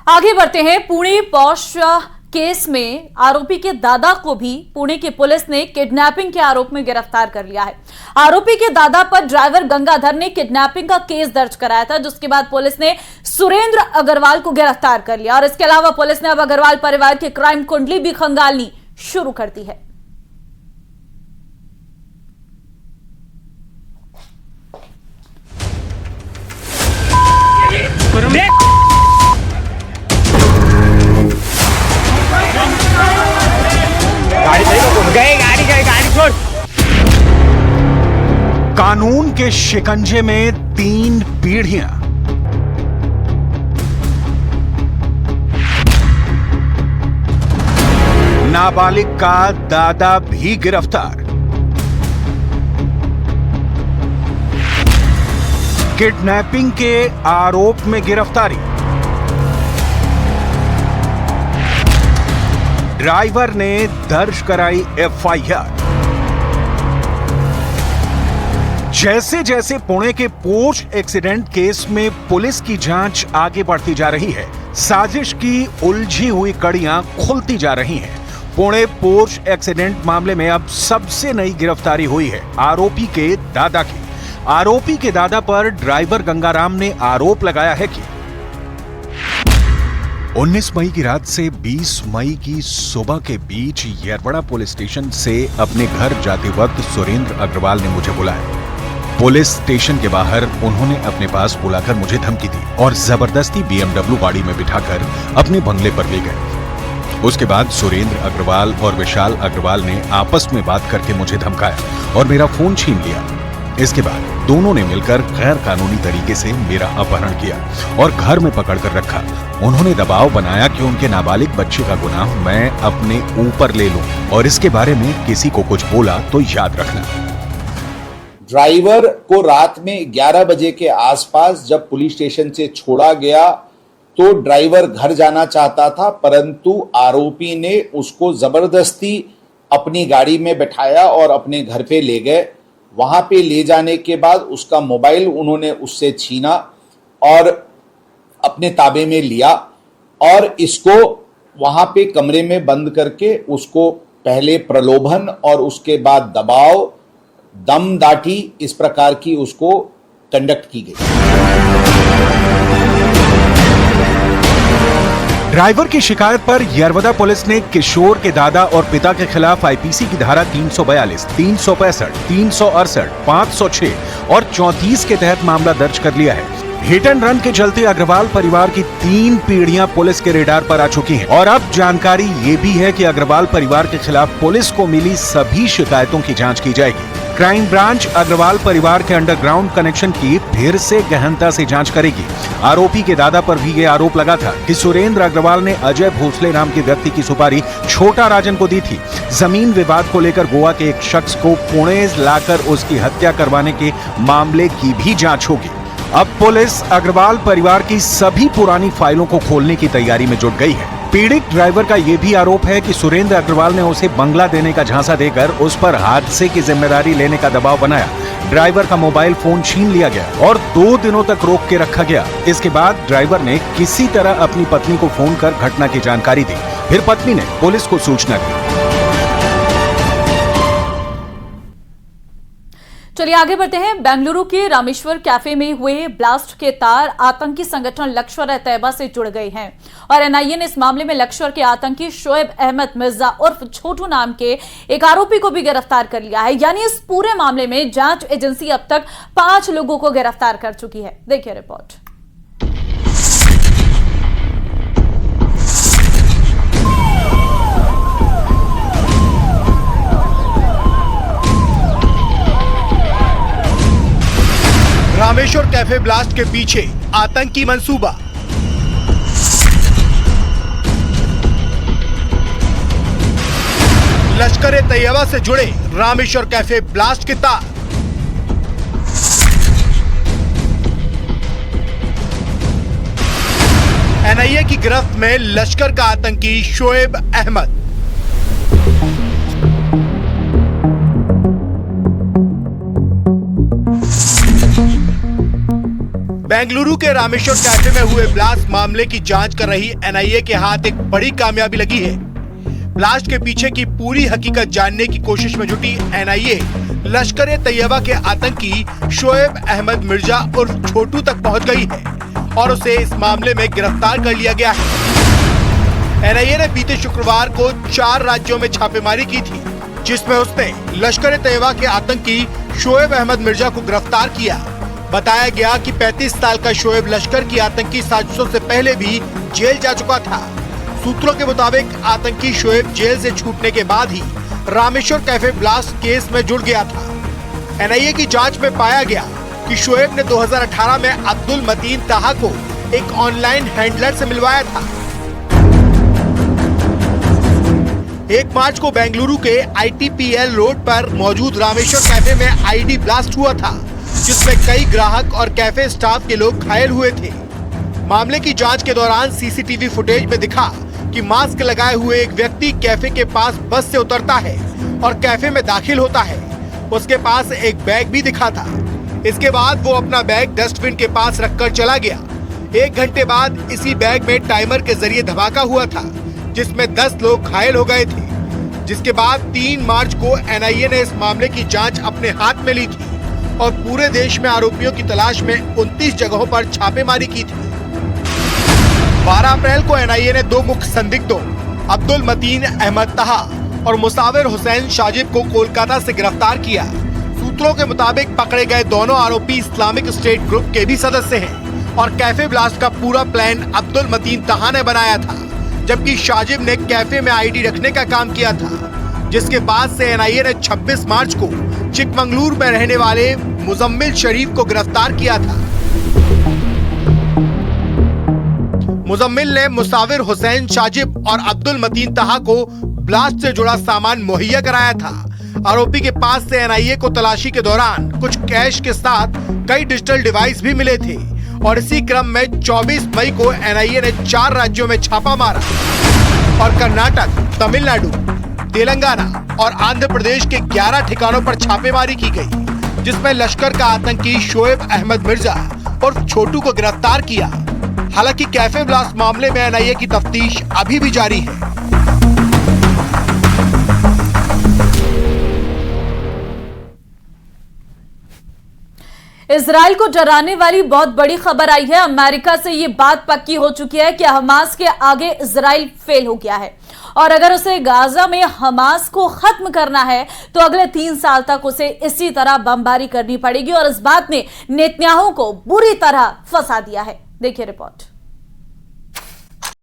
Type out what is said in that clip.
आगे बढ़ते हैं। पुणे पॉश केस में आरोपी के दादा को भी पुणे की पुलिस ने किडनैपिंग के आरोप में गिरफ्तार कर लिया है। आरोपी के दादा पर ड्राइवर गंगाधर ने किडनैपिंग का केस दर्ज कराया था, जिसके बाद पुलिस ने सुरेंद्र अग्रवाल को गिरफ्तार कर लिया और इसके अलावा पुलिस ने अब अग्रवाल परिवार की क्राइम कुंडली भी खंगालनी शुरू कर दी है। गाड़ी छोड़। कानून के शिकंजे में 3 पीढ़ियां। नाबालिग का दादा भी गिरफ्तार। किडनैपिंग के आरोप में गिरफ्तारी। ड्राइवर ने दर्ज कराई एफआईआर। जैसे जैसे पुणे के पोर्श एक्सीडेंट केस में पुलिस की जांच आगे बढ़ती जा रही है, साजिश की उलझी हुई कड़ियां खुलती जा रही हैं। पुणे पोर्श एक्सीडेंट मामले में अब सबसे नई गिरफ्तारी हुई है आरोपी के दादा की। आरोपी के दादा पर ड्राइवर गंगाराम ने आरोप लगाया है कि 19 मई की रात से 20 मई की सुबह के बीच येरवड़ा पुलिस स्टेशन से अपने घर जाते वक्त सुरेंद्र अग्रवाल ने मुझे बुलाया। पुलिस स्टेशन के बाहर उन्होंने अपने पास बुलाकर मुझे धमकी दी और जबरदस्ती BMW गाड़ी में बिठाकर अपने बंगले पर ले गए। उसके बाद सुरेंद्र अग्रवाल और विशाल अग्रवाल ने आपस में बात करके मुझे धमकाया और मेरा फोन छीन लिया। इसके बाद दोनों ने मिलकर गैर कानूनी तरीके से मेरा अपहरण किया और घर में पकड़कर रखा। उन्होंने दबाव बनाया कि उनके नाबालिग बच्चे का गुनाह मैं अपने ऊपर ले लूं और इसके बारे में किसी को कुछ बोला तो याद रखना। ड्राइवर को रात में 11 बजे के आसपास जब पुलिस स्टेशन से छोड़ा गया तो ड्राइवर घर जाना चाहता था, परंतु आरोपी ने उसको जबरदस्ती अपनी गाड़ी में बैठाया और अपने घर पे ले गए। वहां पे ले जाने के बाद उसका मोबाइल उन्होंने उससे छीना और अपने ताबे में लिया और इसको वहां पे कमरे में बंद करके उसको पहले प्रलोभन और उसके बाद दबाव, दम दाटी इस प्रकार की उसको कंडक्ट की गई। ड्राइवर की शिकायत पर येरवड़ा पुलिस ने किशोर के दादा और पिता के खिलाफ आईपीसी की धारा 342, 365, 368, 506 और 34 के तहत मामला दर्ज कर लिया है। हिट एंड रन के चलते अग्रवाल परिवार की 3 पीढ़ियां पुलिस के रेडार पर आ चुकी हैं और अब जानकारी ये भी है कि अग्रवाल परिवार के खिलाफ पुलिस को मिली सभी शिकायतों की जांच की जाएगी। क्राइम ब्रांच अग्रवाल परिवार के अंडरग्राउंड कनेक्शन की फिर से गहनता से जांच करेगी। आरोपी के दादा पर भी यह आरोप लगा था कि सुरेंद्र अग्रवाल ने अजय भोसले नाम के व्यक्ति की सुपारी छोटा राजन को दी थी। जमीन विवाद को लेकर गोवा के एक शख्स को पुणे लाकर उसकी हत्या करवाने के मामले की भी जांच होगी। अब पुलिस अग्रवाल परिवार की सभी पुरानी फाइलों को खोलने की तैयारी में जुट गई है। पीड़ित ड्राइवर का यह भी आरोप है कि सुरेंद्र अग्रवाल ने उसे बंगला देने का झांसा देकर उस पर हादसे की जिम्मेदारी लेने का दबाव बनाया। ड्राइवर का मोबाइल फोन छीन लिया गया और 2 दिनों तक रोक के रखा गया। इसके बाद ड्राइवर ने किसी तरह अपनी पत्नी को फोन कर घटना की जानकारी दी। फिर पत्नी ने पुलिस को सूचना दी। चलिए आगे बढ़ते हैं। बेंगलुरु के रामेश्वर कैफे में हुए ब्लास्ट के तार आतंकी संगठन लश्कर-ए-तैयबा से जुड़ गए हैं और एनआईए ने इस मामले में लश्कर के आतंकी शोएब अहमद मिर्जा उर्फ छोटू नाम के एक आरोपी को भी गिरफ्तार कर लिया है। यानी इस पूरे मामले में जांच एजेंसी अब तक 5 लोगों को गिरफ्तार कर चुकी है। देखिए रिपोर्ट। रामेश्वर कैफे ब्लास्ट के पीछे आतंकी मंसूबा। लश्कर-ए-तैयबा से जुड़े रामेश्वर कैफे ब्लास्ट के तार। एनआईए की गिरफ्त में लश्कर का आतंकी शोएब अहमद। बेंगलुरु के रामेश्वर कैफे में हुए ब्लास्ट मामले की जांच कर रही एनआईए के हाथ एक बड़ी कामयाबी लगी है। ब्लास्ट के पीछे की पूरी हकीकत जानने की कोशिश में जुटी एनआईए लश्कर ए तैयबा के आतंकी शोएब अहमद मिर्जा उर्फ छोटू तक पहुंच गई है और उसे इस मामले में गिरफ्तार कर लिया गया है। एनआईए ने बीते शुक्रवार को 4 राज्यों में छापेमारी की थी, जिसमें उसने लश्कर ए तैयबा के आतंकी शोएब अहमद मिर्जा को गिरफ्तार किया। बताया गया कि 35 साल का शोएब लश्कर की आतंकी साजिशों से पहले भी जेल जा चुका था। सूत्रों के मुताबिक आतंकी शोएब जेल से छूटने के बाद ही रामेश्वर कैफे ब्लास्ट केस में जुड़ गया था। एनआईए की जांच में पाया गया कि शोएब ने 2018 में अब्दुल मतीन ताहा को एक ऑनलाइन हैंडलर से मिलवाया था। 1 मार्च को बेंगलुरु के ITPL रोड पर मौजूद रामेश्वर कैफे में आईडी ब्लास्ट हुआ था, जिसमें कई ग्राहक और कैफे स्टाफ के लोग घायल हुए थे। मामले की जांच के दौरान सीसीटीवी फुटेज में दिखा कि मास्क लगाए हुए एक व्यक्ति कैफे के पास बस से उतरता है और कैफे में दाखिल होता है। उसके पास एक बैग भी दिखा था। इसके बाद वो अपना बैग डस्टबिन के पास रखकर चला गया। 1 घंटे बाद इसी बैग में टाइमर के जरिए धमाका हुआ था, जिसमें 10 लोग घायल हो गए थे। जिसके बाद 3 मार्च को एनआईए ने इस मामले की जांच अपने हाथ में ली थी और पूरे देश में आरोपियों की तलाश में 29 जगहों पर छापेमारी की थी। 12 अप्रैल को एनआईए ने 2 मुख्य संदिग्धों अब्दुल मतीन अहमद ताहा और मुसाविर हुसैन शाजिब को कोलकाता से गिरफ्तार किया। सूत्रों के मुताबिक पकड़े गए दोनों आरोपी इस्लामिक स्टेट ग्रुप के भी सदस्य हैं और कैफे ब्लास्ट का पूरा प्लान अब्दुल मतीन ताहा ने बनाया था, जबकि शाजिब ने कैफे में आईडी रखने का काम किया था। जिसके बाद से एनआईए ने 26 मार्च को चिकमंगलुरु में रहने वाले मुजम्मिल शरीफ को गिरफ्तार किया था। मुजम्मिल ने मुसाविर हुसैन शाजिब और अब्दुल मतीन ताहा को ब्लास्ट से जुड़ा सामान मुहैया कराया था। आरोपी के पास से एनआईए को तलाशी के दौरान कुछ कैश के साथ कई डिजिटल डिवाइस भी मिले थे और इसी क्रम में 24 मई को एनआईए ने 4 राज्यों में छापा मारा और कर्नाटक, तमिलनाडु, तेलंगाना और आंध्र प्रदेश के 11 ठिकानों पर छापेमारी की गई, जिसमें लश्कर का आतंकी शोएब अहमद मिर्जा और छोटू को गिरफ्तार किया। हालांकि कैफे ब्लास्ट मामले में एनआईए की तफ्तीश अभी भी जारी है। इजराइल को डराने वाली बहुत बड़ी खबर आई है। अमेरिका से ये बात पक्की हो चुकी है कि हमास के आगे इजराइल फेल हो गया है और अगर उसे गाजा में हमास को खत्म करना है तो अगले 3 साल तक उसे इसी तरह बमबारी करनी पड़ेगी और इस बात ने नेतन्याहू को बुरी तरह फंसा दिया है। देखिए रिपोर्ट।